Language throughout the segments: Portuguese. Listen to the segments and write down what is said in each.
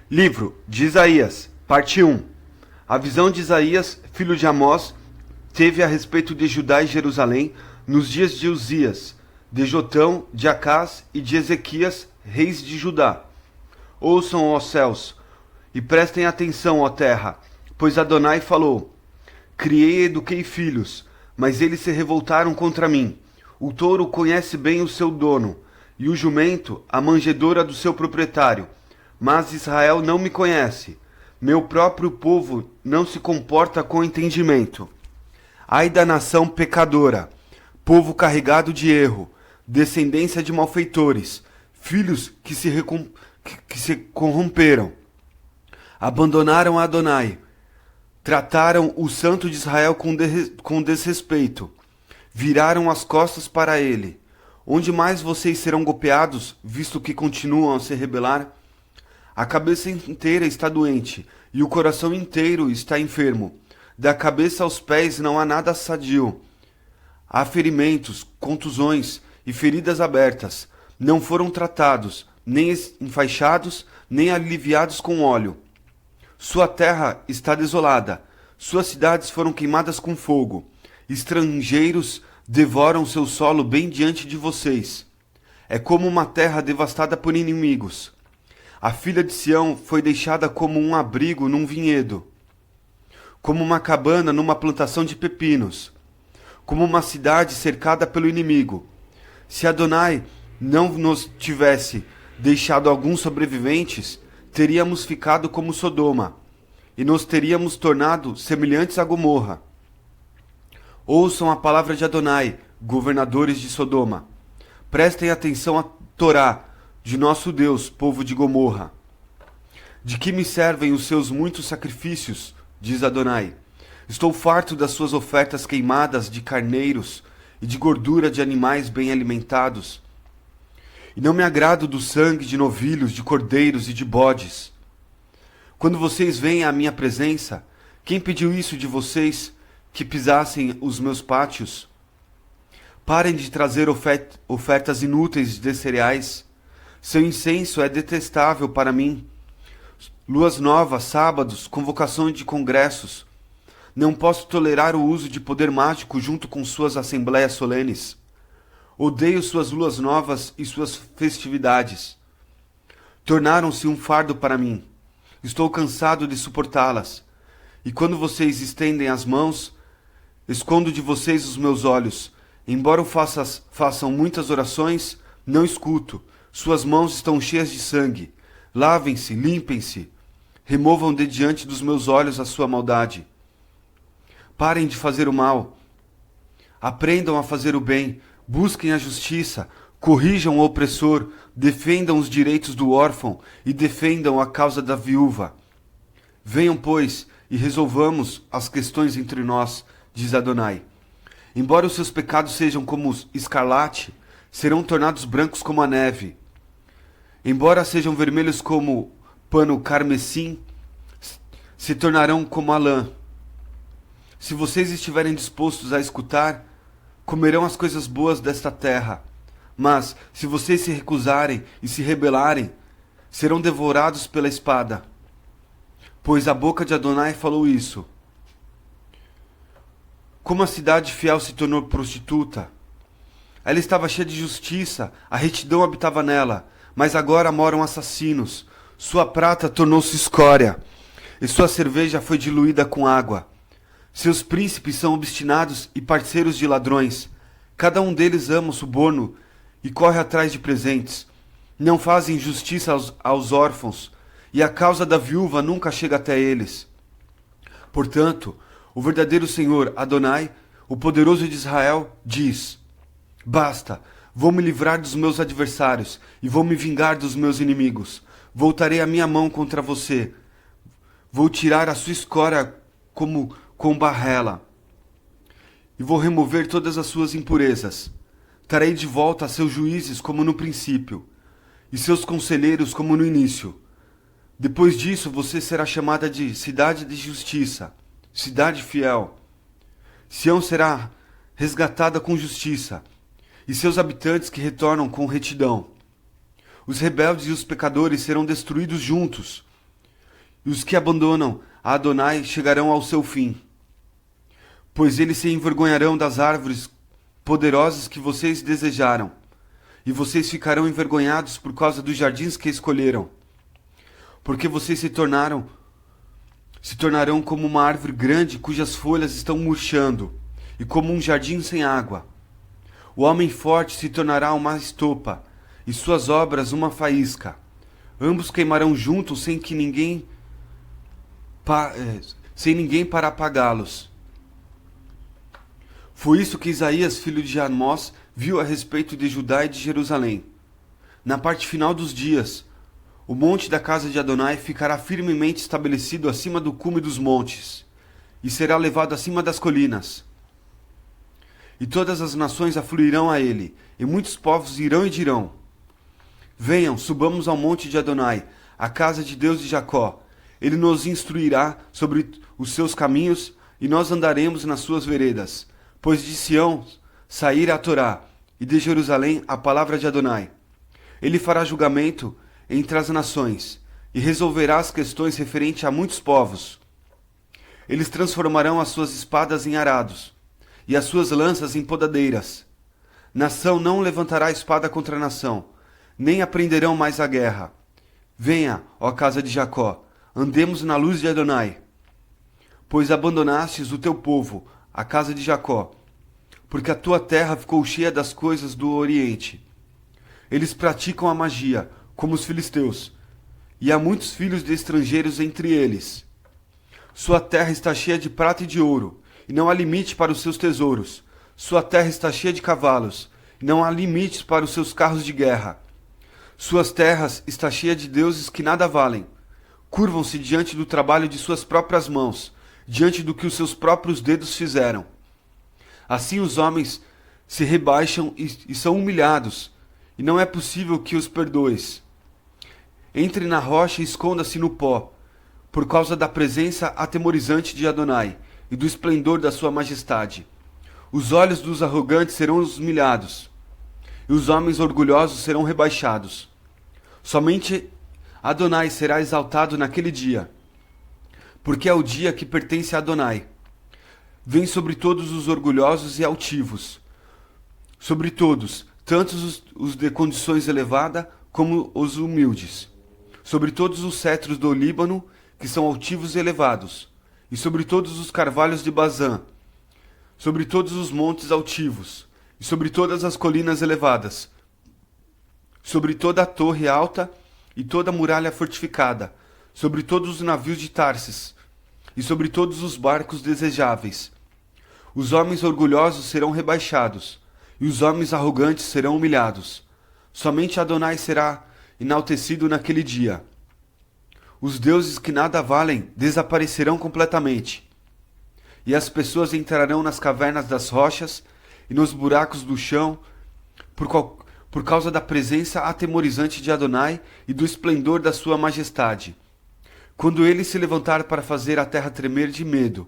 Livro de Isaías, parte 1. A visão de Isaías, filho de Amós, teve a respeito de Judá e Jerusalém nos dias de Uzias, de Jotão, de Acás e de Ezequias, reis de Judá. Ouçam, ó céus, e prestem atenção, ó terra, pois Adonai falou: Criei e eduquei filhos, mas eles se revoltaram contra mim. O touro conhece bem o seu dono, e o jumento a manjedoura do seu proprietário. Mas Israel não me conhece. Meu próprio povo não se comporta com entendimento. Ai da nação pecadora, povo carregado de erro, descendência de malfeitores, filhos que se corromperam. Abandonaram Adonai, trataram o santo de Israel com desrespeito, viraram as costas para ele. Onde mais vocês serão golpeados, visto que continuam a se rebelar? A cabeça inteira está doente, e o coração inteiro está enfermo. Da cabeça aos pés não há nada sadio. Há ferimentos, contusões e feridas abertas. Não foram tratados, nem enfaixados, nem aliviados com óleo. Sua terra está desolada. Suas cidades foram queimadas com fogo. Estrangeiros devoram seu solo bem diante de vocês. É como uma terra devastada por inimigos. A filha de Sião foi deixada como um abrigo num vinhedo, como uma cabana numa plantação de pepinos, como uma cidade cercada pelo inimigo. Se Adonai não nos tivesse deixado alguns sobreviventes, teríamos ficado como Sodoma, e nos teríamos tornado semelhantes a Gomorra. Ouçam a palavra de Adonai, governadores de Sodoma. Prestem atenção à Torá de nosso Deus, povo de Gomorra. De que me servem os seus muitos sacrifícios, diz Adonai? Estou farto das suas ofertas queimadas de carneiros e de gordura de animais bem alimentados. E não me agrado do sangue de novilhos, de cordeiros e de bodes. Quando vocês vêm à minha presença, quem pediu isso de vocês, que pisassem os meus pátios? Parem de trazer ofertas inúteis de cereais. Seu incenso é detestável para mim. Luas novas, sábados, convocações de congressos. Não posso tolerar o uso de poder mágico junto com suas assembleias solenes. Odeio suas luas novas e suas festividades. Tornaram-se um fardo para mim. Estou cansado de suportá-las. E quando vocês estendem as mãos, escondo de vocês os meus olhos. Embora façam muitas orações, não escuto. Suas mãos estão cheias de sangue. Lavem-se, limpem-se. Removam de diante dos meus olhos a sua maldade. Parem de fazer o mal. Aprendam a fazer o bem. Busquem a justiça. Corrijam o opressor. Defendam os direitos do órfão e defendam a causa da viúva. Venham, pois, e resolvamos as questões entre nós, diz Adonai. Embora os seus pecados sejam como escarlate, serão tornados brancos como a neve. Embora sejam vermelhos como pano carmesim, se tornarão como a lã. Se vocês estiverem dispostos a escutar, comerão as coisas boas desta terra. Mas, se vocês se recusarem e se rebelarem, serão devorados pela espada. Pois a boca de Adonai falou isso. Como a cidade fiel se tornou prostituta. Ela estava cheia de justiça, a retidão habitava nela, mas agora moram assassinos. Sua prata tornou-se escória, e sua cerveja foi diluída com água. Seus príncipes são obstinados e parceiros de ladrões. Cada um deles ama o suborno e corre atrás de presentes. Não fazem justiça aos órfãos, e a causa da viúva nunca chega até eles. Portanto, o verdadeiro Senhor, Adonai, o poderoso de Israel, diz: Basta, vou me livrar dos meus adversários e vou me vingar dos meus inimigos. Voltarei a minha mão contra você. Vou tirar a sua escória como com barrela e vou remover todas as suas impurezas. Trarei de volta a seus juízes como no princípio e seus conselheiros como no início. Depois disso você será chamada de cidade de justiça, cidade fiel. Sião será resgatada com justiça, e seus habitantes que retornam com retidão. Os rebeldes e os pecadores serão destruídos juntos, e os que abandonam a Adonai chegarão ao seu fim. Pois eles se envergonharão das árvores poderosas que vocês desejaram, e vocês ficarão envergonhados por causa dos jardins que escolheram. Porque vocês se tornarão como uma árvore grande cujas folhas estão murchando, e como um jardim sem água. O homem forte se tornará uma estopa, e suas obras uma faísca. Ambos queimarão juntos sem ninguém para apagá-los. Foi isso que Isaías, filho de Amós, viu a respeito de Judá e de Jerusalém. Na parte final dos dias, o monte da casa de Adonai ficará firmemente estabelecido acima do cume dos montes, e será levado acima das colinas. E todas as nações afluirão a ele, e muitos povos irão e dirão: Venham, subamos ao monte de Adonai, a casa de Deus de Jacó. Ele nos instruirá sobre os seus caminhos, e nós andaremos nas suas veredas. Pois de Sião sairá a Torá, e de Jerusalém a palavra de Adonai. Ele fará julgamento entre as nações, e resolverá as questões referentes a muitos povos. Eles transformarão as suas espadas em arados, e as suas lanças em podadeiras. Nação não levantará espada contra nação, nem aprenderão mais a guerra. Venha, ó casa de Jacó, andemos na luz de Adonai. Pois abandonastes o teu povo, a casa de Jacó, porque a tua terra ficou cheia das coisas do Oriente. Eles praticam a magia, como os filisteus, e há muitos filhos de estrangeiros entre eles. Sua terra está cheia de prata e de ouro, e não há limite para os seus tesouros. Sua terra está cheia de cavalos, e não há limites para os seus carros de guerra. Suas terras está cheia de deuses que nada valem. Curvam-se diante do trabalho de suas próprias mãos, diante do que os seus próprios dedos fizeram. Assim os homens se rebaixam e são humilhados, e não é possível que os perdoes. Entre na rocha e esconda-se no pó, por causa da presença atemorizante de Adonai e do esplendor da sua majestade. Os olhos dos arrogantes serão humilhados, e os homens orgulhosos serão rebaixados. Somente Adonai será exaltado naquele dia, porque é o dia que pertence a Adonai. Vem sobre todos os orgulhosos e altivos, sobre todos, tanto os de condições elevadas como os humildes, sobre todos os cetros do Líbano, que são altivos e elevados, e sobre todos os carvalhos de Bazã, sobre todos os montes altivos, e sobre todas as colinas elevadas, sobre toda a torre alta e toda a muralha fortificada, sobre todos os navios de Tarsis, e sobre todos os barcos desejáveis. Os homens orgulhosos serão rebaixados, e os homens arrogantes serão humilhados. Somente Adonai será enaltecido naquele dia. Os deuses que nada valem desaparecerão completamente, e as pessoas entrarão nas cavernas das rochas e nos buracos do chão, por causa da presença atemorizante de Adonai e do esplendor da sua majestade, quando ele se levantar para fazer a terra tremer de medo.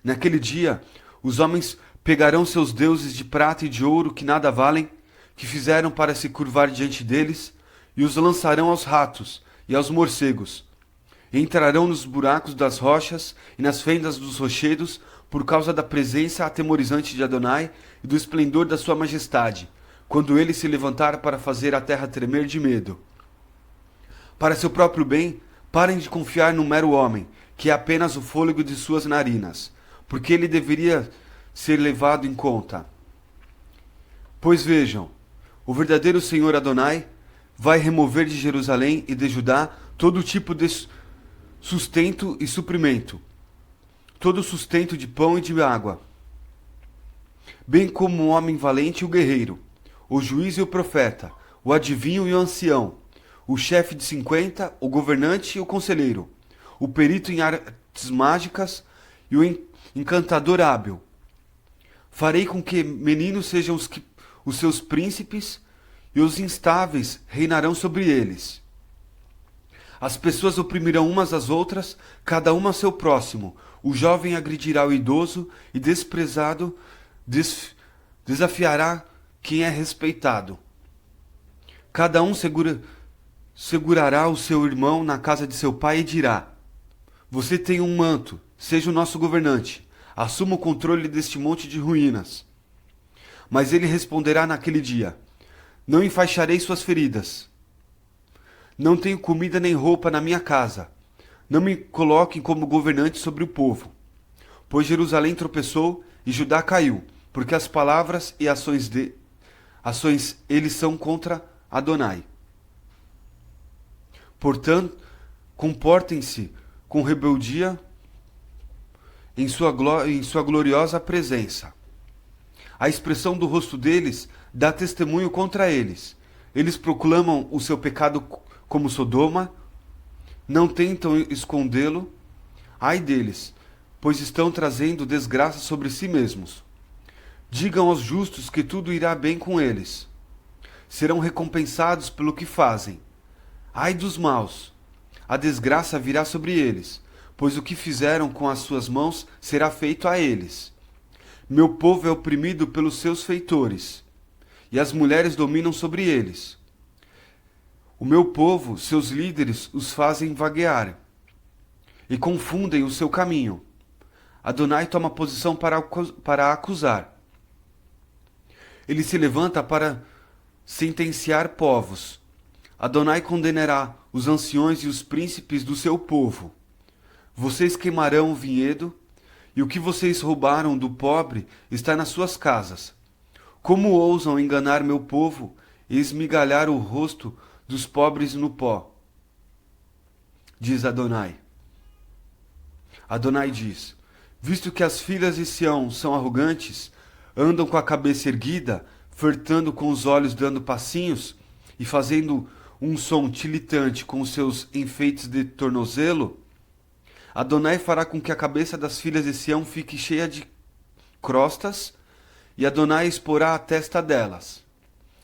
Naquele dia, os homens pegarão seus deuses de prata e de ouro que nada valem, que fizeram para se curvar diante deles, e os lançarão aos ratos e aos morcegos. E entrarão nos buracos das rochas e nas fendas dos rochedos, por causa da presença atemorizante de Adonai e do esplendor da sua majestade, quando ele se levantar para fazer a terra tremer de medo. Para seu próprio bem, parem de confiar no mero homem, que é apenas o fôlego de suas narinas, porque ele deveria ser levado em conta. Pois vejam, o verdadeiro Senhor Adonai vai remover de Jerusalém e de Judá todo tipo de sustento e suprimento, todo sustento de pão e de água, bem como o homem valente e o guerreiro, o juiz e o profeta, o adivinho e o ancião, o chefe de 50, o governante e o conselheiro, o perito em artes mágicas e o encantador hábil. Farei com que meninos sejam os seus príncipes, e os instáveis reinarão sobre eles. As pessoas oprimirão umas às outras, cada uma a seu próximo. O jovem agredirá o idoso, e desprezado desafiará quem é respeitado. Cada um segurará o seu irmão na casa de seu pai e dirá: Você tem um manto, seja o nosso governante. Assuma o controle deste monte de ruínas. Mas ele responderá naquele dia: Não enfaixarei suas feridas. Não tenho comida nem roupa na minha casa. Não me coloquem como governante sobre o povo. Pois Jerusalém tropeçou e Judá caiu, porque as palavras e ações eles são contra Adonai. Portanto, comportem-se com rebeldia em sua gloriosa presença. A expressão do rosto deles dá testemunho contra eles. Eles proclamam o seu pecado como Sodoma, não tentam escondê-lo. Ai deles, pois estão trazendo desgraça sobre si mesmos. Digam aos justos que tudo irá bem com eles. Serão recompensados pelo que fazem. Ai dos maus, a desgraça virá sobre eles, pois o que fizeram com as suas mãos será feito a eles. Meu povo é oprimido pelos seus feitores, e as mulheres dominam sobre eles. O meu povo, seus líderes, os fazem vaguear, e confundem o seu caminho. Adonai toma posição para acusar. Ele se levanta para sentenciar povos. Adonai condenará os anciões e os príncipes do seu povo. Vocês queimarão o vinhedo, e o que vocês roubaram do pobre está nas suas casas. Como ousam enganar meu povo e esmigalhar o rosto dos pobres no pó? Diz Adonai. Adonai diz: Visto que as filhas de Sião são arrogantes, andam com a cabeça erguida, flertando com os olhos dando passinhos e fazendo um som tilitante com os seus enfeites de tornozelo, Adonai fará com que a cabeça das filhas de Sião fique cheia de crostas, e Adonai exporá a testa delas.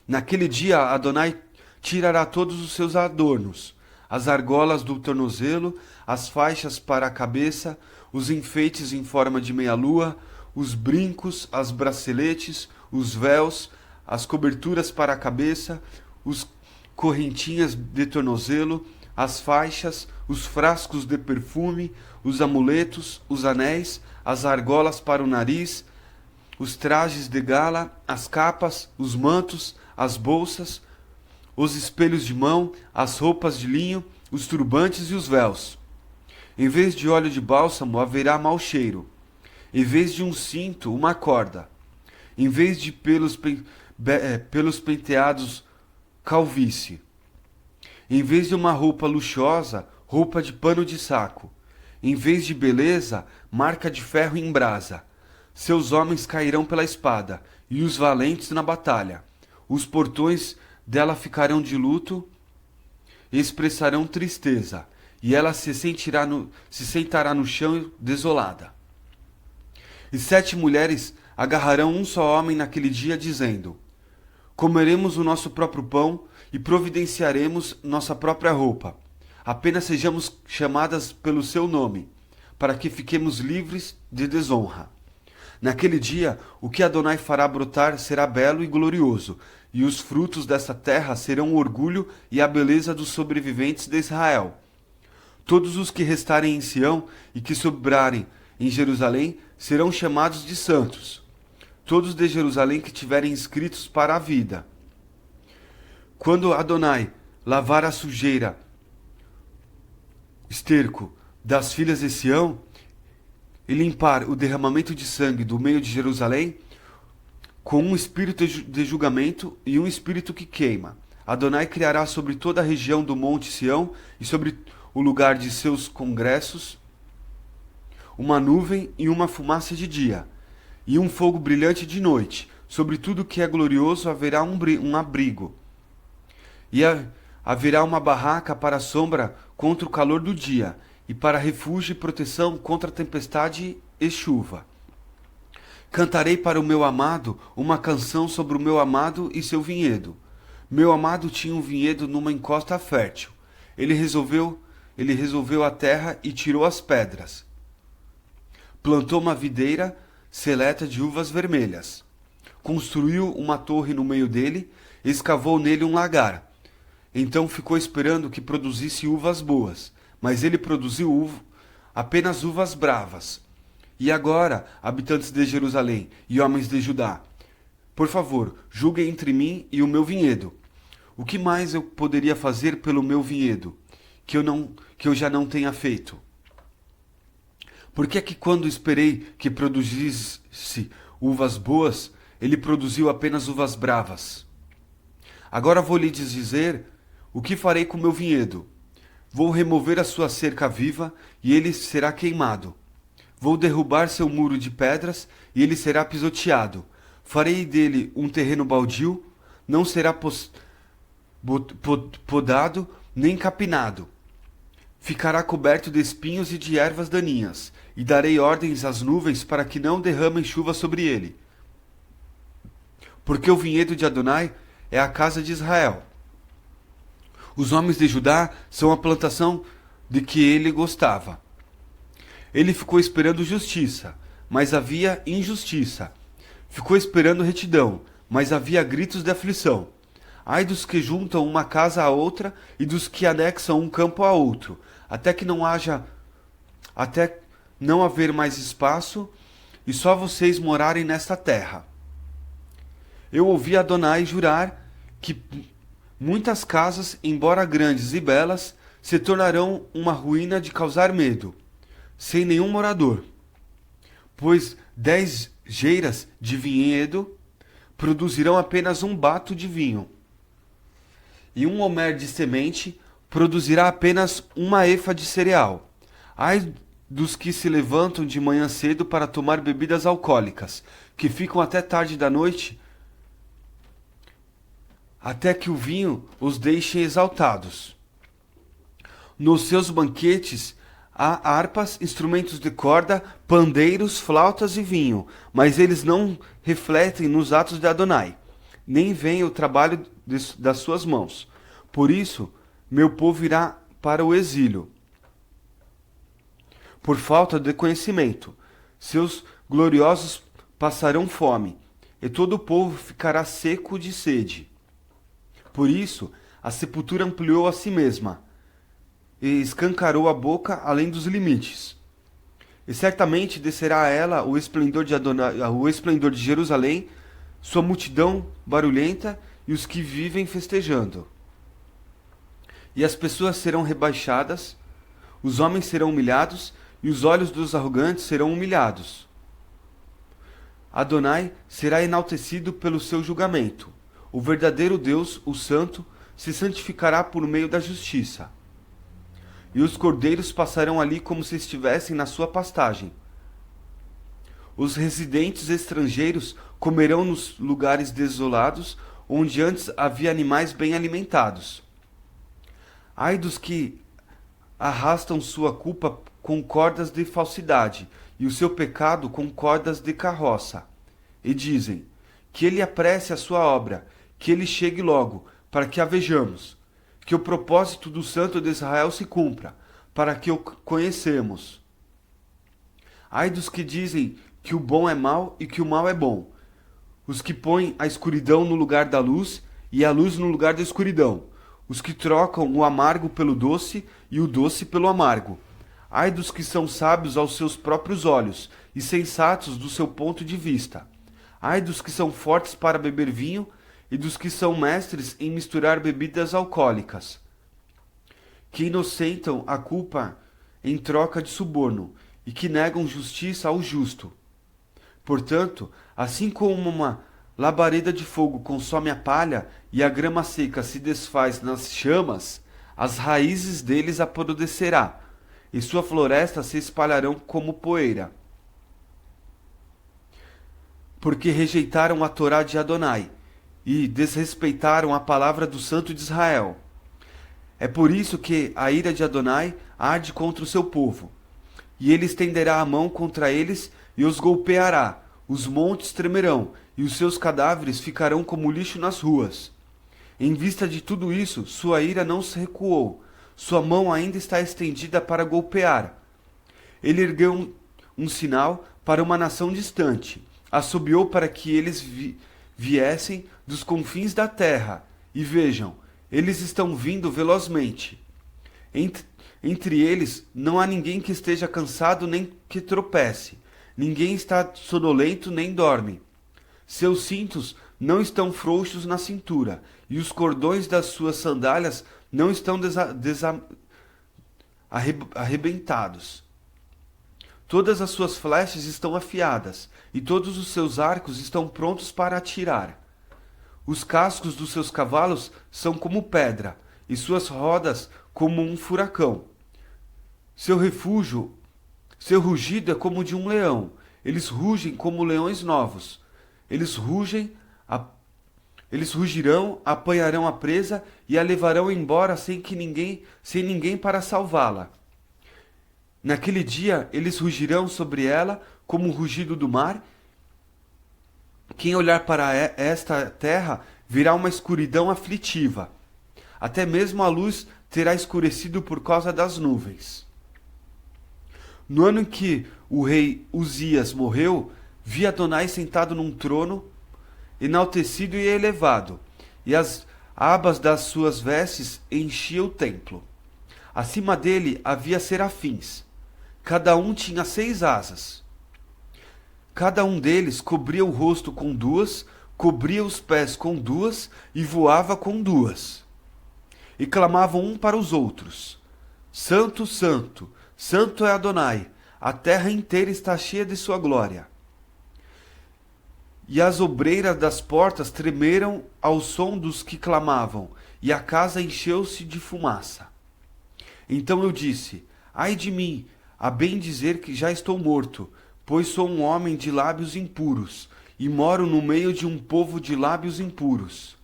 Naquele dia Adonai tirará todos os seus adornos, as argolas do tornozelo, as faixas para a cabeça, os enfeites em forma de meia-lua, os brincos, as braceletes, os véus, as coberturas para a cabeça, os correntinhas de tornozelo, as faixas, os frascos de perfume, os amuletos, os anéis, as argolas para o nariz, os trajes de gala, as capas, os mantos, as bolsas, os espelhos de mão, as roupas de linho, os turbantes e os véus. Em vez de óleo de bálsamo haverá mau cheiro. Em vez de um cinto, uma corda. Em vez de pelos penteados, calvície. Em vez de uma roupa luxuosa, roupa de pano de saco. Em vez de beleza, marca de ferro em brasa. Seus homens cairão pela espada, e os valentes na batalha. Os portões dela ficarão de luto e expressarão tristeza, e ela se sentará no chão desolada. E 7 mulheres agarrarão um só homem naquele dia, dizendo: Comeremos o nosso próprio pão e providenciaremos nossa própria roupa. Apenas sejamos chamadas pelo seu nome, para que fiquemos livres de desonra. Naquele dia, o que Adonai fará brotar será belo e glorioso, e os frutos dessa terra serão o orgulho e a beleza dos sobreviventes de Israel. Todos os que restarem em Sião e que sobrarem em Jerusalém serão chamados de santos. Todos de Jerusalém que tiverem inscritos para a vida. Quando Adonai lavar a sujeira, esterco das filhas de Sião, e limpar o derramamento de sangue do meio de Jerusalém, com um espírito de julgamento e um espírito que queima, Adonai criará sobre toda a região do monte Sião e sobre o lugar de seus congressos uma nuvem e uma fumaça de dia, e um fogo brilhante de noite. Sobre tudo que é glorioso haverá um abrigo, e haverá uma barraca para a sombra contra o calor do dia, e para refúgio e proteção contra a tempestade e chuva. Cantarei para o meu amado uma canção sobre o meu amado e seu vinhedo. Meu amado tinha um vinhedo numa encosta fértil. Ele resolveu a terra e tirou as pedras. Plantou uma videira seleta de uvas vermelhas. Construiu uma torre no meio dele, escavou nele um lagar. Então ficou esperando que produzisse uvas boas. Mas ele produziu apenas uvas bravas. E agora, habitantes de Jerusalém e homens de Judá, por favor, julguem entre mim e o meu vinhedo. O que mais eu poderia fazer pelo meu vinhedo, que eu já não tenha feito? Por que é que quando esperei que produzisse uvas boas, ele produziu apenas uvas bravas? Agora vou lhe dizer o que farei com o meu vinhedo. Vou remover a sua cerca viva e ele será queimado. Vou derrubar seu muro de pedras e ele será pisoteado. Farei dele um terreno baldio, não será podado nem capinado. Ficará coberto de espinhos e de ervas daninhas, e darei ordens às nuvens para que não derramem chuva sobre ele. Porque o vinhedo de Adonai é a casa de Israel. Os homens de Judá são a plantação de que ele gostava. Ele ficou esperando justiça, mas havia injustiça. Ficou esperando retidão, mas havia gritos de aflição. Ai dos que juntam uma casa a outra e dos que anexam um campo a outro, até não haver mais espaço e só vocês morarem nesta terra. Eu ouvi Adonai jurar que muitas casas, embora grandes e belas, se tornarão uma ruína de causar medo, sem nenhum morador. Pois 10 geiras de vinhedo produzirão apenas um bato de vinho, e um homer de semente produzirá apenas uma efa de cereal. Ai dos que se levantam de manhã cedo para tomar bebidas alcoólicas, que ficam até tarde da noite, até que o vinho os deixe exaltados. Nos seus banquetes há harpas, instrumentos de corda, pandeiros, flautas e vinho, mas eles não refletem nos atos de Adonai, nem veem o trabalho das suas mãos. Por isso, meu povo irá para o exílio, por falta de conhecimento. Seus gloriosos passarão fome, e todo o povo ficará seco de sede. Por isso, a sepultura ampliou a si mesma, e escancarou a boca além dos limites. E certamente descerá a ela o esplendor de Adonai, o esplendor de Jerusalém, sua multidão barulhenta e os que vivem festejando. E as pessoas serão rebaixadas, os homens serão humilhados, e os olhos dos arrogantes serão humilhados. Adonai será enaltecido pelo seu julgamento. O verdadeiro Deus, o Santo, se santificará por meio da justiça. E os cordeiros passarão ali como se estivessem na sua pastagem. Os residentes estrangeiros comerão nos lugares desolados, onde antes havia animais bem alimentados. Ai dos que arrastam sua culpa com cordas de falsidade, e o seu pecado com cordas de carroça. E dizem, que ele apresse a sua obra, que ele chegue logo, para que a vejamos, que o propósito do Santo de Israel se cumpra, para que o conhecemos. Ai dos que dizem que o bom é mau e que o mal é bom, os que põem a escuridão no lugar da luz e a luz no lugar da escuridão, os que trocam o amargo pelo doce e o doce pelo amargo. Ai dos que são sábios aos seus próprios olhos e sensatos do seu ponto de vista. Ai dos que são fortes para beber vinho e dos que são mestres em misturar bebidas alcoólicas, que inocentam a culpa em troca de suborno e que negam justiça ao justo. Portanto, assim como uma labareda de fogo consome a palha e a grama seca se desfaz nas chamas, as raízes deles apodrecerá, e sua floresta se espalharão como poeira. Porque rejeitaram a Torá de Adonai, e desrespeitaram a palavra do Santo de Israel. É por isso que a ira de Adonai arde contra o seu povo, e ele estenderá a mão contra eles e os golpeará. Os montes tremerão, e os seus cadáveres ficarão como lixo nas ruas. Em vista de tudo isso, sua ira não se recuou, sua mão ainda está estendida para golpear. Ele ergueu um sinal para uma nação distante, assobiou para que eles viessem dos confins da terra, e vejam, eles estão vindo velozmente. Entre eles não há ninguém que esteja cansado nem que tropece. Ninguém está sonolento nem dorme. Seus cintos não estão frouxos na cintura, e os cordões das suas sandálias não estão arrebentados. Todas as suas flechas estão afiadas, e todos os seus arcos estão prontos para atirar. Os cascos dos seus cavalos são como pedra, e suas rodas como um furacão. Seu rugido é como o de um leão. Eles rugem como leões novos. Eles rugirão, apanharão a presa e a levarão embora sem ninguém para salvá-la. Naquele dia eles rugirão sobre ela como o rugido do mar. Quem olhar para esta terra verá uma escuridão aflitiva. Até mesmo a luz terá escurecido por causa das nuvens. No ano em que o rei Uzias morreu, vi Adonai sentado num trono, enaltecido e elevado, e as abas das suas vestes enchiam o templo. Acima dele havia serafins. Cada um tinha 6 asas. Cada um deles cobria o rosto com 2, cobria os pés com 2 e voava com 2. E clamavam um para os outros: Santo, Santo, Santo é Adonai, a terra inteira está cheia de sua glória. E as obreiras das portas tremeram ao som dos que clamavam, e a casa encheu-se de fumaça. Então eu disse: Ai de mim, a bem dizer que já estou morto, pois sou um homem de lábios impuros, e moro no meio de um povo de lábios impuros.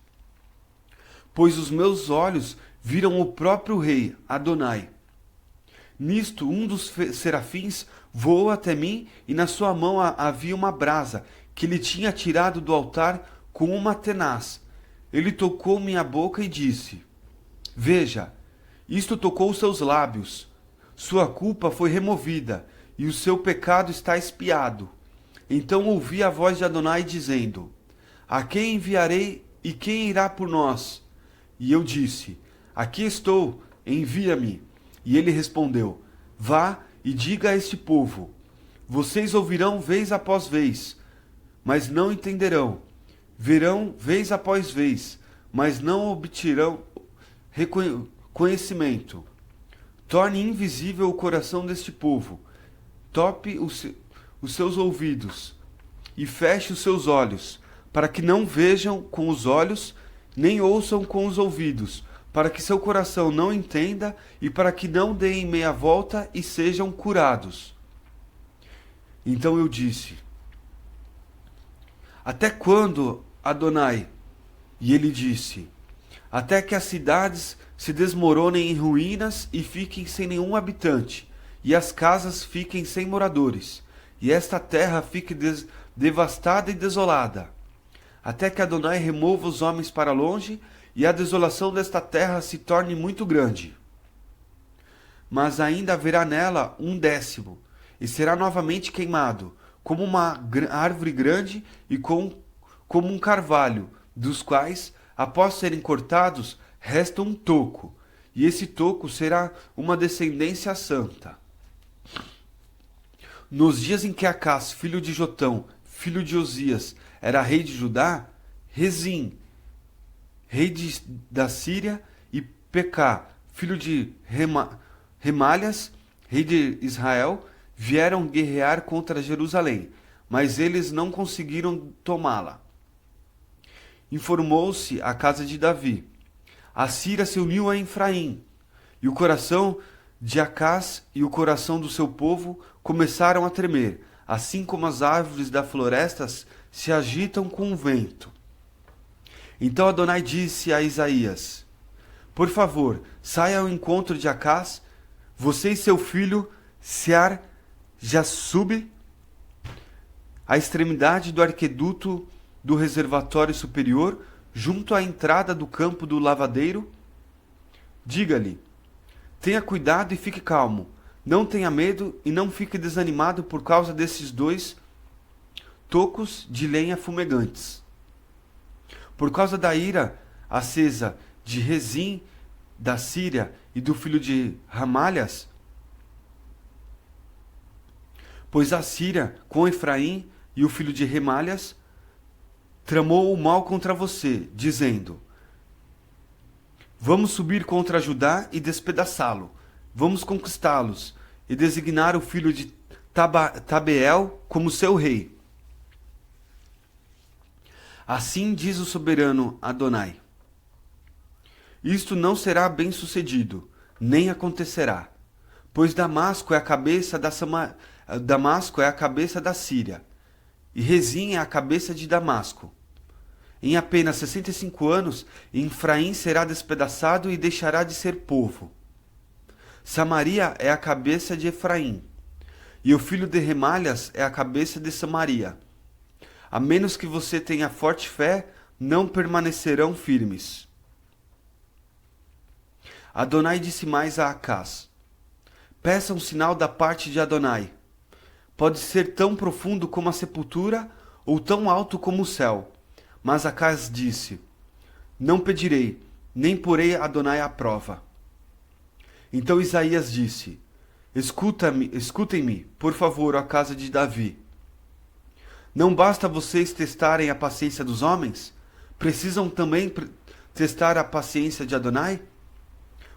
Pois os meus olhos viram o próprio rei, Adonai. Nisto, um dos serafins voou até mim, e na sua mão havia uma brasa, que ele tinha tirado do altar com uma tenaz. Ele tocou minha boca e disse: Veja, isto tocou seus lábios. Sua culpa foi removida, e o seu pecado está expiado. Então ouvi a voz de Adonai dizendo: A quem enviarei e quem irá por nós? E eu disse: Aqui estou, envia-me. E ele respondeu: Vá e diga a este povo: Vocês ouvirão vez após vez, mas não entenderão. Verão vez após vez, mas não obterão conhecimento. Torne invisível o coração deste povo. Tope os seus ouvidos e feche os seus olhos, para que não vejam com os olhos, nem ouçam com os ouvidos, para que seu coração não entenda e para que não deem meia volta e sejam curados. Então eu disse: Até quando, Adonai? E ele disse: Até que as cidades se desmoronem em ruínas e fiquem sem nenhum habitante, e as casas fiquem sem moradores, e esta terra fique devastada e desolada. Até que Adonai remova os homens para longe, e a desolação desta terra se torne muito grande. Mas ainda haverá nela 1/10, e será novamente queimado, como uma árvore grande e como um carvalho, dos quais, após serem cortados, resta um toco, e esse toco será uma descendência santa. Nos dias em que Acás, filho de Jotão, filho de Osias, era rei de Judá, Rezim, rei da Síria, e Pecá, filho de Remalias, rei de Israel, vieram guerrear contra Jerusalém, mas eles não conseguiram tomá-la. Informou-se a casa de Davi. A Síria se uniu a Efraim, e o coração de Acás e o coração do seu povo começaram a tremer, assim como as árvores da floresta se agitam com o vento. Então Adonai disse a Isaías: Por favor, saia ao encontro de Acás, você e seu filho Sear-Jasub, à extremidade do arqueduto do reservatório superior, junto à entrada do campo do lavadeiro. Diga-lhe: tenha cuidado e fique calmo. Não tenha medo e não fique desanimado por causa desses 2 tocos de lenha fumegantes. Por causa da ira acesa de Rezim da Síria e do filho de Ramalhas? Pois a Síria, com Efraim e o filho de Remalhas, tramou o mal contra você, dizendo: vamos subir contra Judá e despedaçá-lo. Vamos conquistá-los e designar o filho de Tabeel como seu rei. Assim diz o soberano Adonai: isto não será bem sucedido, nem acontecerá, pois Damasco é a cabeça da Síria, e Rezim é a cabeça de Damasco. Em apenas 65 anos, Efraim será despedaçado e deixará de ser povo. Samaria é a cabeça de Efraim, e o filho de Remalhas é a cabeça de Samaria. A menos que você tenha forte fé, não permanecerão firmes. Adonai disse mais a Acaz: peça um sinal da parte de Adonai. Pode ser tão profundo como a sepultura, ou tão alto como o céu. Mas Acaz disse: não pedirei, nem porei Adonai à prova. Então Isaías disse: escutem-me, por favor, ó casa de Davi. Não basta vocês testarem a paciência dos homens? Precisam também testar a paciência de Adonai?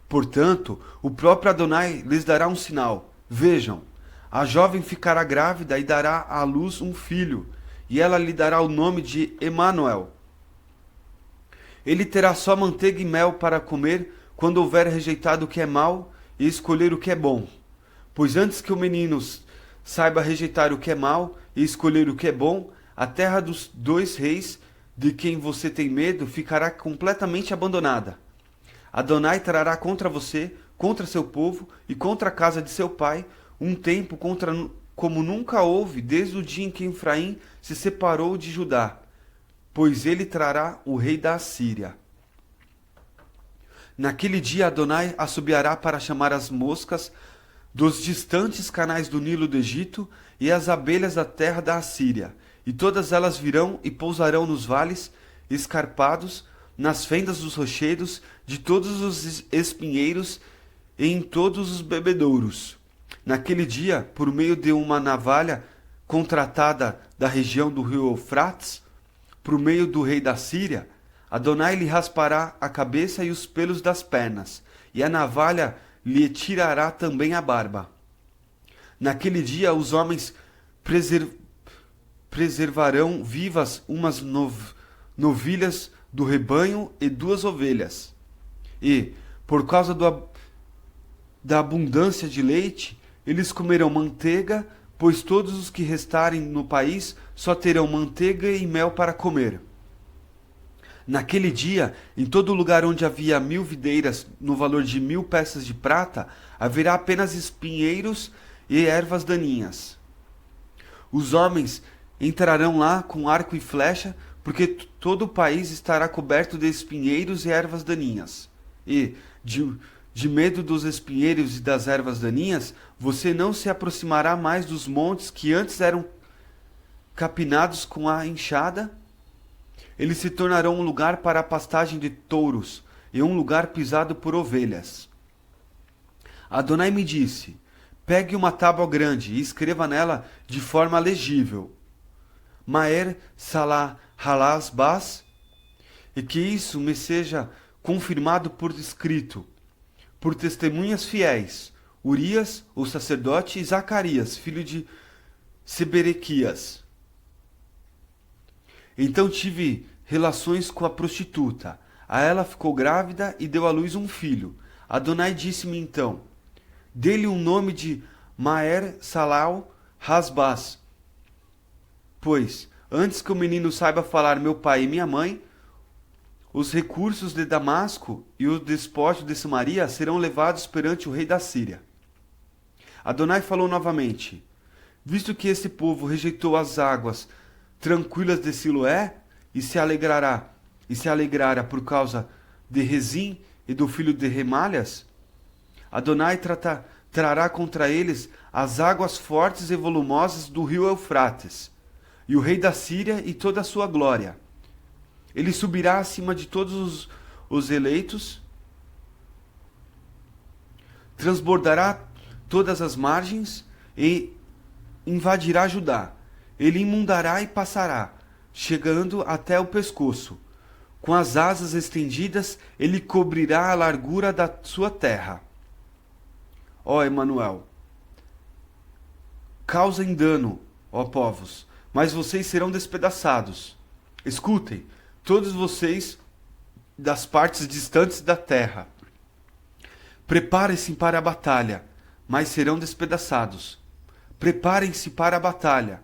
Portanto, o próprio Adonai lhes dará um sinal. Vejam, a jovem ficará grávida e dará à luz um filho, e ela lhe dará o nome de Emanuel. Ele terá só manteiga e mel para comer quando houver rejeitado o que é mau e escolher o que é bom. Pois antes que o menino saiba rejeitar o que é mau e escolher o que é bom, a terra dos dois reis, de quem você tem medo, ficará completamente abandonada. Adonai trará contra você, contra seu povo e contra a casa de seu pai, um tempo como nunca houve desde o dia em que Efraim se separou de Judá, pois ele trará o rei da Assíria. Naquele dia Adonai assobiará para chamar as moscas dos distantes canais do Nilo do Egito e as abelhas da terra da Assíria, e todas elas virão e pousarão nos vales escarpados, nas fendas dos rochedos, de todos os espinheiros e em todos os bebedouros. Naquele dia, por meio de uma navalha contratada da região do rio Eufrates, por meio do rei da Síria, Adonai lhe raspará a cabeça e os pelos das pernas, e a navalha lhe tirará também a barba. Naquele dia os homens preservarão vivas umas novilhas do rebanho e 2 ovelhas. E, por causa da abundância de leite, eles comerão manteiga, pois todos os que restarem no país só terão manteiga e mel para comer. Naquele dia, em todo lugar onde havia 1000 videiras no valor de 1000 peças de prata, haverá apenas espinheiros e ervas daninhas. Os homens entrarão lá com arco e flecha, porque todo o país estará coberto de espinheiros e ervas daninhas. E, de medo dos espinheiros e das ervas daninhas, você não se aproximará mais dos montes que antes eram capinados com a enxada. Eles se tornarão um lugar para a pastagem de touros e um lugar pisado por ovelhas. Adonai me disse: pegue uma tábua grande e escreva nela de forma legível: Maer Salah Halaz Bas, e que isso me seja confirmado por escrito, por testemunhas fiéis, Urias, o sacerdote, e Zacarias, filho de Seberequias. Então tive relações com a prostituta. A ela ficou grávida e deu à luz um filho. Adonai disse-me então: dê-lhe um nome de Maer Salal Hasbaz, pois, antes que o menino saiba falar meu pai e minha mãe, os recursos de Damasco e o despojo de Samaria serão levados perante o rei da Síria. Adonai falou novamente: visto que esse povo rejeitou as águas tranquilas de Siloé, e se alegrara por causa de Rezim e do filho de Remalhas, Adonai trará contra eles as águas fortes e volumosas do rio Eufrates, e o rei da Síria e toda a sua glória. Ele subirá acima de todos os eleitos, transbordará todas as margens e invadirá Judá. Ele inundará e passará, chegando até o pescoço. Com as asas estendidas, ele cobrirá a largura da sua terra. Ó Emanuel, causem dano, ó povos, mas vocês serão despedaçados. Escutem, todos vocês das partes distantes da terra. Preparem-se para a batalha, mas serão despedaçados. Preparem-se para a batalha,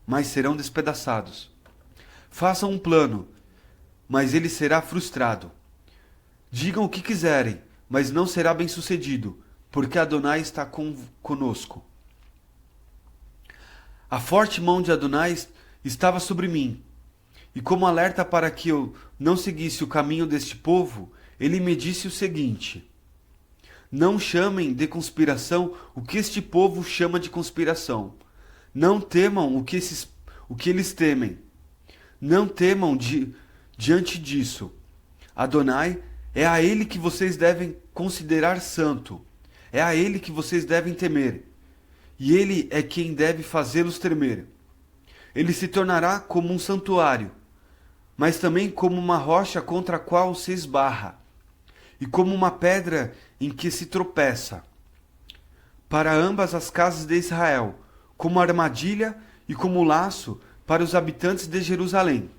mas serão despedaçados. Façam um plano, mas ele será frustrado. Digam o que quiserem, mas não será bem sucedido, porque Adonai está conosco. A forte mão de Adonai estava sobre mim, e como alerta para que eu não seguisse o caminho deste povo, ele me disse o seguinte: não chamem de conspiração o que este povo chama de conspiração. Não temam o que eles temem. Não temam diante disso. Adonai é a ele que vocês devem considerar santo. É a ele que vocês devem temer. E ele é quem deve fazê-los tremer. Ele se tornará como um santuário, mas também como uma rocha contra a qual se esbarra, e como uma pedra em que se tropeça. Para ambas as casas de Israel, como armadilha e como laço para os habitantes de Jerusalém.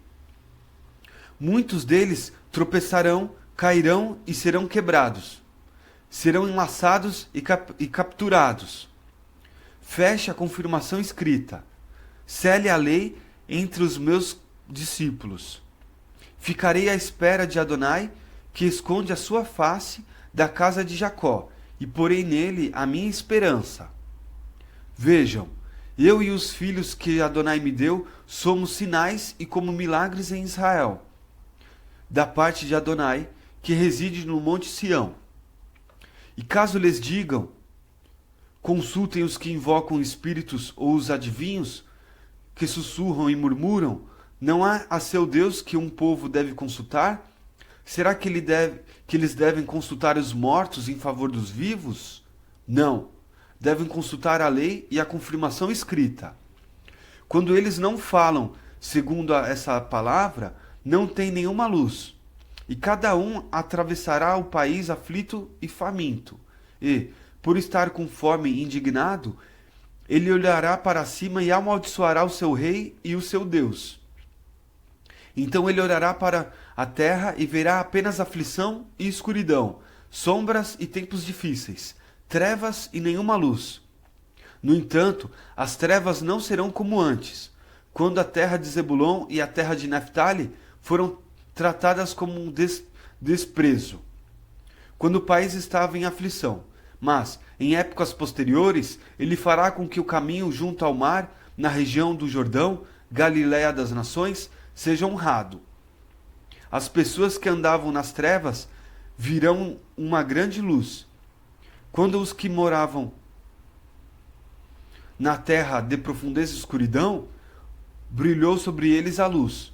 Muitos deles tropeçarão, cairão e serão quebrados. Serão enlaçados e capturados. Feche a confirmação escrita. Sele a lei entre os meus discípulos. Ficarei à espera de Adonai, que esconde a sua face da casa de Jacó, e porei nele a minha esperança. Vejam, eu e os filhos que Adonai me deu somos sinais e como milagres em Israel, da parte de Adonai, que reside no monte Sião. E caso lhes digam, consultem os que invocam espíritos ou os adivinhos, que sussurram e murmuram, não há a seu Deus que um povo deve consultar? Será que eles devem consultar os mortos em favor dos vivos? Não. Devem consultar a lei e a confirmação escrita. Quando eles não falam segundo essa palavra, não tem nenhuma luz. E cada um atravessará o país aflito e faminto. E, por estar com fome e indignado, ele olhará para cima e amaldiçoará o seu rei e o seu Deus. Então ele olhará para a terra e verá apenas aflição e escuridão, sombras e tempos difíceis, trevas e nenhuma luz. No entanto, as trevas não serão como antes, quando a terra de Zebulon e a terra de Naftali foram tratadas como um desprezo, quando o país estava em aflição. Mas, em épocas posteriores, ele fará com que o caminho junto ao mar, na região do Jordão, Galiléia das nações, seja honrado. As pessoas que andavam nas trevas virão uma grande luz. Quando os que moravam na terra de profundeza e escuridão, brilhou sobre eles a luz.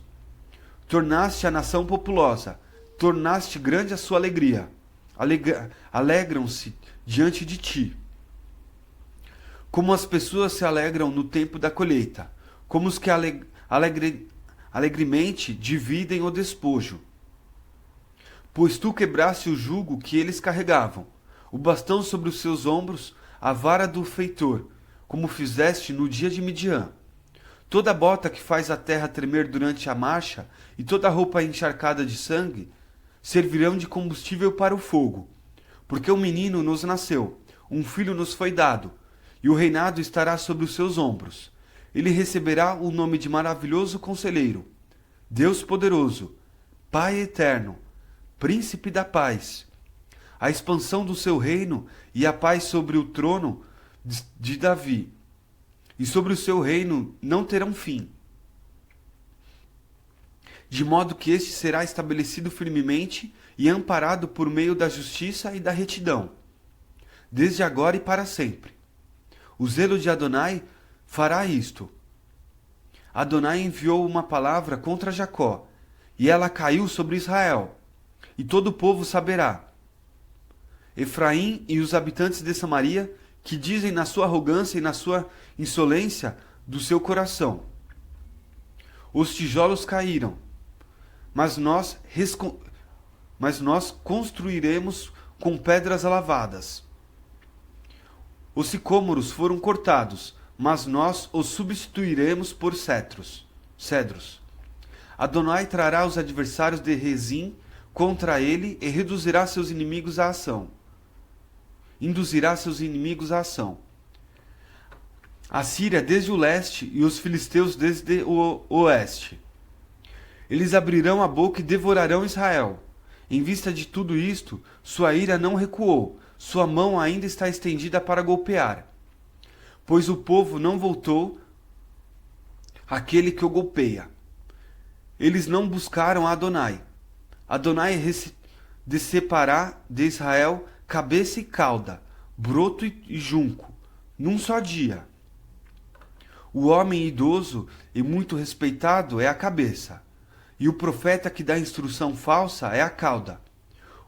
Tornaste a nação populosa, tornaste grande a sua alegria. Alegram-se diante de ti. Como as pessoas se alegram no tempo da colheita, como os que alegremente dividem o despojo. Pois tu quebraste o jugo que eles carregavam, o bastão sobre os seus ombros, a vara do feitor, como fizeste no dia de Midian. Toda bota que faz a terra tremer durante a marcha e toda roupa encharcada de sangue servirão de combustível para o fogo. Porque um menino nos nasceu, um filho nos foi dado, e o reinado estará sobre os seus ombros. Ele receberá o nome de Maravilhoso Conselheiro, Deus Poderoso, Pai Eterno, Príncipe da Paz. A expansão do seu reino e a paz sobre o trono de Davi, e sobre o seu reino não terão fim. De modo que este será estabelecido firmemente e amparado por meio da justiça e da retidão, desde agora e para sempre. O zelo de Adonai fará isto. Adonai enviou uma palavra contra Jacó, e ela caiu sobre Israel, e todo o povo saberá. Efraim e os habitantes de Samaria, que dizem na sua arrogância e na sua insolência do seu coração: os tijolos caíram, mas nós construiremos com pedras lavadas. Os sicômoros foram cortados, mas nós os substituiremos por cedros. Adonai trará os adversários de Rezim contra ele e reduzirá seus inimigos à ação. Induzirá seus inimigos à ação. A Síria desde o leste e os filisteus desde o oeste. Eles abrirão a boca e devorarão Israel. Em vista de tudo isto, sua ira não recuou, sua mão ainda está estendida para golpear. Pois o povo não voltou àquele que o golpeia. Eles não buscaram Adonai. Adonai decepará de Israel cabeça e cauda, broto e junco, num só dia. O homem idoso e muito respeitado é a cabeça, e o profeta que dá instrução falsa é a cauda.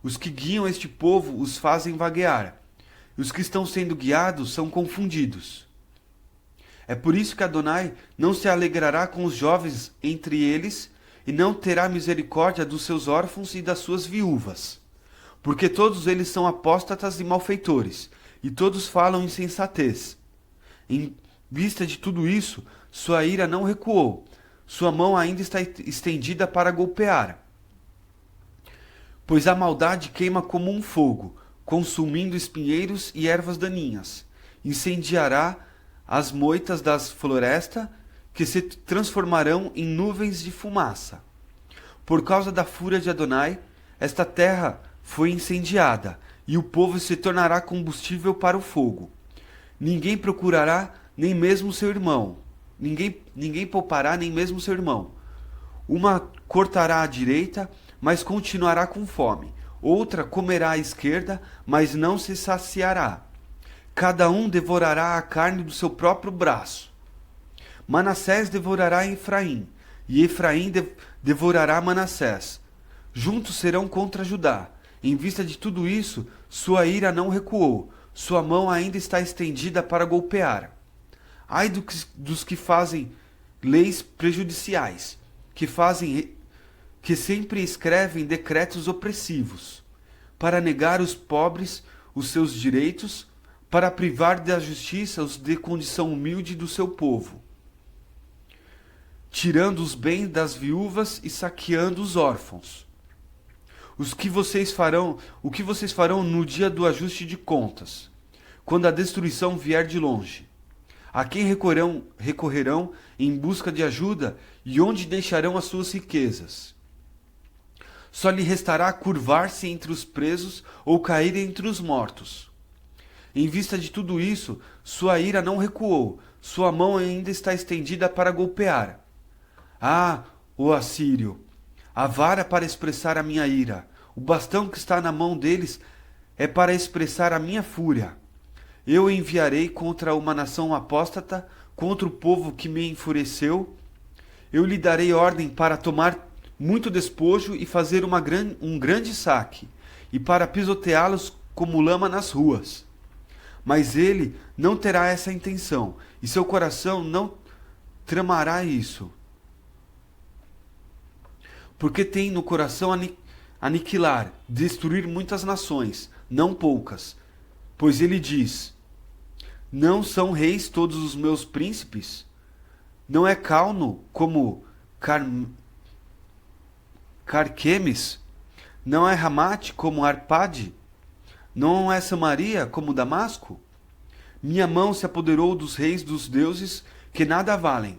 Os que guiam este povo os fazem vaguear, e os que estão sendo guiados são confundidos. É por isso que Adonai não se alegrará com os jovens entre eles, e não terá misericórdia dos seus órfãos e das suas viúvas. Porque todos eles são apóstatas e malfeitores, e todos falam insensatez. Em vista de tudo isso, sua ira não recuou, sua mão ainda está estendida para golpear. Pois a maldade queima como um fogo, consumindo espinheiros e ervas daninhas. Incendiará as moitas das florestas, que se transformarão em nuvens de fumaça. Por causa da fúria de Adonai, esta terra foi incendiada, e o povo se tornará combustível para o fogo. Ninguém procurará nem mesmo seu irmão. Ninguém poupará nem mesmo seu irmão. Uma cortará à direita, mas continuará com fome. Outra comerá à esquerda, mas não se saciará. Cada um devorará a carne do seu próprio braço. Manassés devorará Efraim, e Efraim devorará Manassés. Juntos serão contra Judá. Em vista de tudo isso, sua ira não recuou, sua mão ainda está estendida para golpear. Ai dos que fazem leis prejudiciais, que sempre escrevem decretos opressivos, para negar aos pobres os seus direitos, para privar da justiça os de condição humilde do seu povo, tirando os bens das viúvas e saqueando os órfãos. O que vocês farão no dia do ajuste de contas, quando a destruição vier de longe? A quem recorrerão em busca de ajuda e onde deixarão as suas riquezas? Só lhe restará curvar-se entre os presos ou cair entre os mortos. Em vista de tudo isso, sua ira não recuou, sua mão ainda está estendida para golpear. Ah, ó assírio, a vara para expressar a minha ira, o bastão que está na mão deles é para expressar a minha fúria. Eu enviarei contra uma nação apóstata, contra o povo que me enfureceu. Eu lhe darei ordem para tomar muito despojo e fazer um grande saque, e para pisoteá-los como lama nas ruas. Mas ele não terá essa intenção, e seu coração não tramará isso. Porque tem no coração aniquilar, destruir muitas nações, não poucas. Pois ele diz: não são reis todos os meus príncipes? Não é Calno como Carquemes? Não é Ramate como Arpade? Não é Samaria como Damasco? Minha mão se apoderou dos reis dos deuses que nada valem,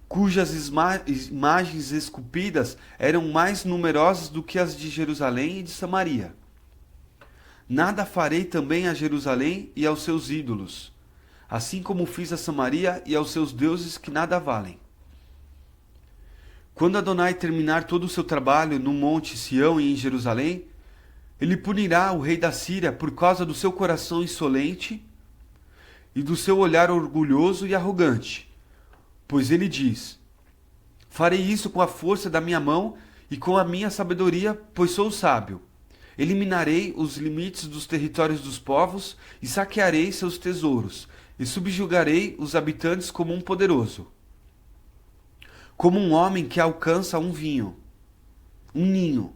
cujas imagens esculpidas eram mais numerosas do que as de Jerusalém e de Samaria. Nada farei também a Jerusalém e aos seus ídolos, assim como fiz a Samaria e aos seus deuses que nada valem. Quando Adonai terminar todo o seu trabalho no monte Sião e em Jerusalém, ele punirá o rei da Síria por causa do seu coração insolente e do seu olhar orgulhoso e arrogante. Pois ele diz: farei isso com a força da minha mão e com a minha sabedoria, pois sou sábio. Eliminarei os limites dos territórios dos povos e saquearei seus tesouros, e subjugarei os habitantes como um poderoso. Como um homem que alcança um ninho.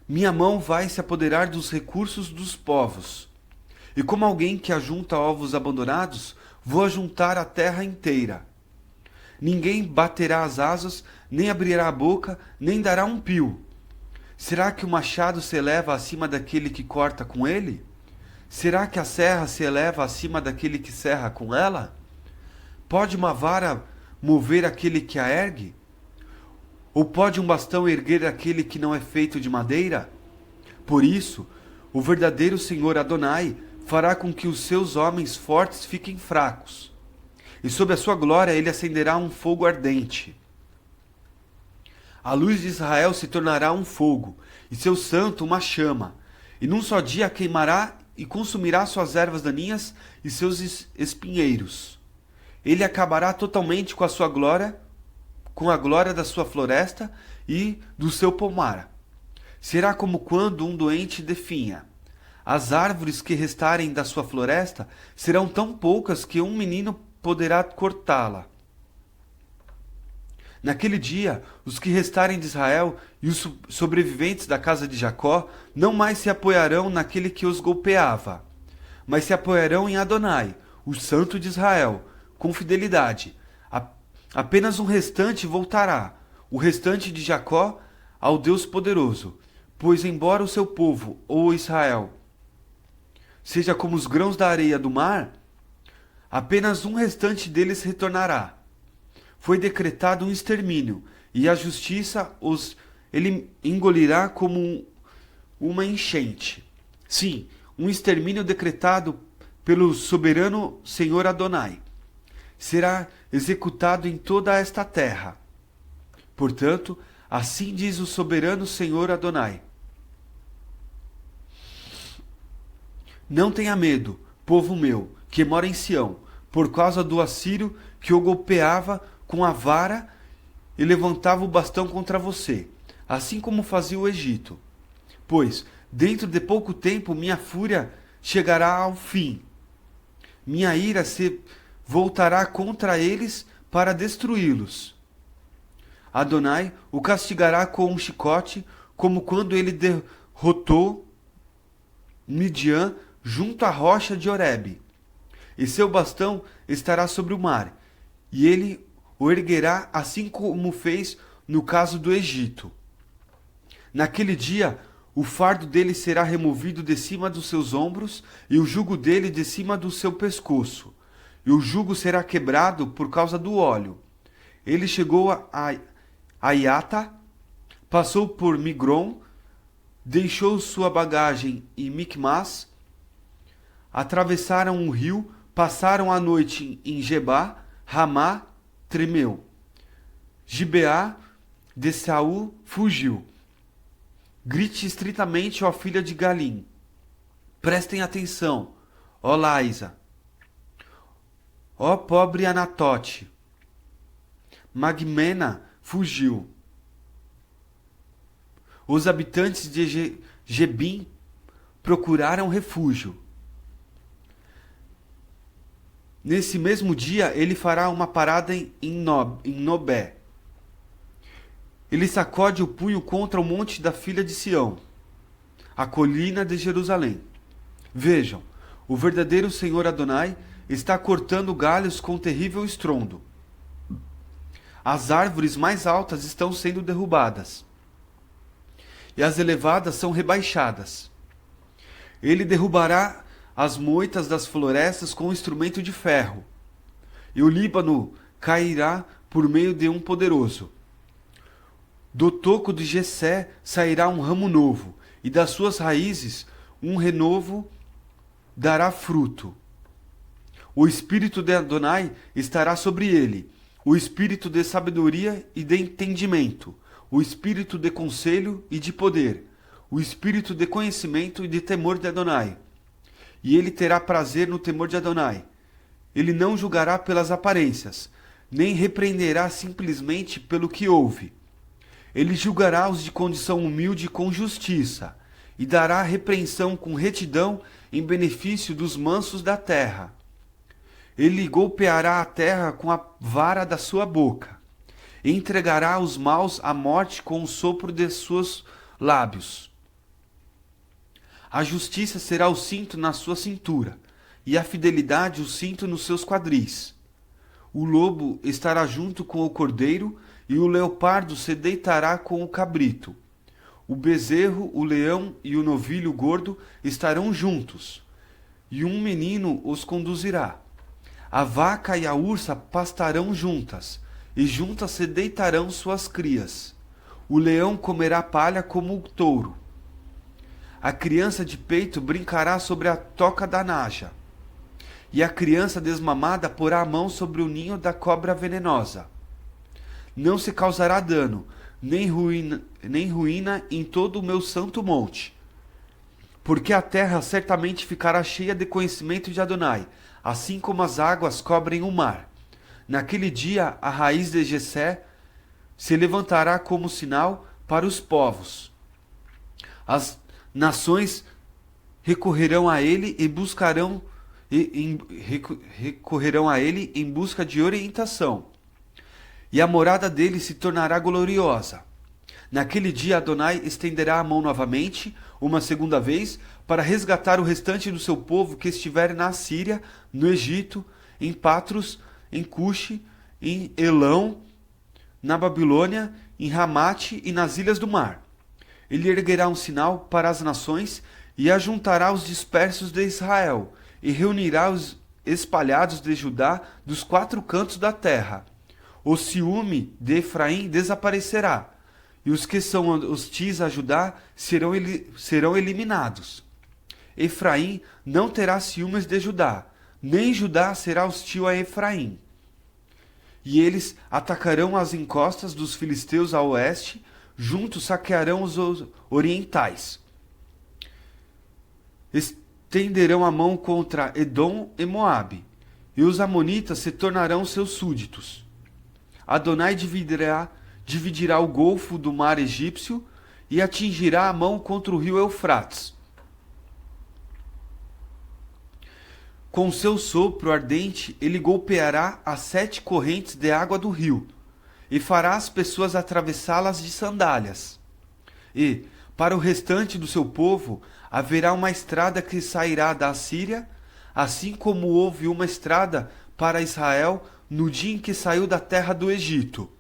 Minha mão vai se apoderar dos recursos dos povos. E como alguém que ajunta ovos abandonados, vou ajuntar a terra inteira. Ninguém baterá as asas, nem abrirá a boca, nem dará um pio. Será que o machado se eleva acima daquele que corta com ele? Será que a serra se eleva acima daquele que serra com ela? Pode uma vara mover aquele que a ergue? Ou pode um bastão erguer aquele que não é feito de madeira? Por isso, o verdadeiro Senhor Adonai fará com que os seus homens fortes fiquem fracos, e sob a sua glória ele acenderá um fogo ardente. A luz de Israel se tornará um fogo, e seu santo uma chama, e num só dia queimará e consumirá suas ervas daninhas e seus espinheiros. Ele acabará totalmente com a sua glória, com a glória da sua floresta e do seu pomar. Será como quando um doente definha. As árvores que restarem da sua floresta serão tão poucas que um menino poderá cortá-la. Naquele dia, os que restarem de Israel e os sobreviventes da casa de Jacó não mais se apoiarão naquele que os golpeava, mas se apoiarão em Adonai, o Santo de Israel, com fidelidade. Apenas um restante voltará, o restante de Jacó, ao Deus poderoso, pois embora o seu povo, ou Israel, seja como os grãos da areia do mar, apenas um restante deles retornará. Foi decretado um extermínio, e a justiça ele engolirá como uma enchente. Sim, um extermínio decretado pelo soberano Senhor Adonai. Será executado em toda esta terra. Portanto, assim diz o soberano Senhor Adonai: Não tenha medo, povo meu, que mora em Sião, por causa do assírio que o golpeava com a vara e levantava o bastão contra você, assim como fazia o Egito. Pois, dentro de pouco tempo, minha fúria chegará ao fim. Minha ira se voltará contra eles para destruí-los. Adonai o castigará com um chicote, como quando ele derrotou Midian junto à rocha de Horebe. E seu bastão estará sobre o mar, e ele o erguerá assim como fez no caso do Egito. Naquele dia, o fardo dele será removido de cima dos seus ombros, e o jugo dele de cima do seu pescoço. E o jugo será quebrado por causa do óleo. Ele chegou a Iata, passou por Migron, deixou sua bagagem em Micmas, atravessaram o rio, passaram a noite em Gebá, Ramá tremeu. Gibeá de Saul fugiu. Grite estritamente, ó filha de Galim. Prestem atenção, ó Laísa. Ó pobre Anatote. Magmena fugiu. Os habitantes de Gebim procuraram refúgio. Nesse mesmo dia, ele fará uma parada em Nobé. Ele sacode o punho contra o monte da filha de Sião, a colina de Jerusalém. Vejam, o verdadeiro Senhor Adonai está cortando galhos com terrível estrondo. As árvores mais altas estão sendo derrubadas, e as elevadas são rebaixadas. Ele derrubará as moitas das florestas com um instrumento de ferro, e o Líbano cairá por meio de um poderoso. Do toco de Jessé sairá um ramo novo, e das suas raízes um renovo dará fruto. O espírito de Adonai estará sobre ele, o espírito de sabedoria e de entendimento, o espírito de conselho e de poder, o espírito de conhecimento e de temor de Adonai. E ele terá prazer no temor de Adonai. Ele não julgará pelas aparências, nem repreenderá simplesmente pelo que ouve. Ele julgará os de condição humilde com justiça, e dará repreensão com retidão em benefício dos mansos da terra. Ele golpeará a terra com a vara da sua boca, e entregará os maus à morte com o sopro de seus lábios. A justiça será o cinto na sua cintura, e a fidelidade o cinto nos seus quadris. O lobo estará junto com o cordeiro, e o leopardo se deitará com o cabrito. O bezerro, o leão e o novilho gordo estarão juntos, e um menino os conduzirá. A vaca e a ursa pastarão juntas, e juntas se deitarão suas crias. O leão comerá palha como o touro. A criança de peito brincará sobre a toca da naja, e a criança desmamada porá a mão sobre o ninho da cobra venenosa. Não se causará dano, nem ruína em todo o meu santo monte, porque a terra certamente ficará cheia de conhecimento de Adonai, assim como as águas cobrem o mar. Naquele dia a raiz de Jessé se levantará como sinal para os povos. As nações recorrerão a ele e buscarão recorrerão a ele em busca de orientação, e a morada dele se tornará gloriosa. Naquele dia Adonai estenderá a mão novamente, uma segunda vez, para resgatar o restante do seu povo que estiver na Síria, no Egito, em Patros, em Cuxi, em Elão, na Babilônia, em Ramate e nas ilhas do mar. Ele erguerá um sinal para as nações e ajuntará os dispersos de Israel, e reunirá os espalhados de Judá dos 4 cantos da terra. O ciúme de Efraim desaparecerá, e os que são hostis a Judá serão eliminados. Efraim não terá ciúmes de Judá, nem Judá será hostil a Efraim. E eles atacarão as encostas dos filisteus a oeste, juntos saquearão os orientais. Estenderão a mão contra Edom e Moabe, e os amonitas se tornarão seus súditos. Adonai dividirá o golfo do mar egípcio e atingirá a mão contra o rio Eufrates. Com seu sopro ardente ele golpeará as 7 correntes de água do rio, e fará as pessoas atravessá-las de sandálias. E, para o restante do seu povo, haverá uma estrada que sairá da Assíria, assim como houve uma estrada para Israel no dia em que saiu da terra do Egito.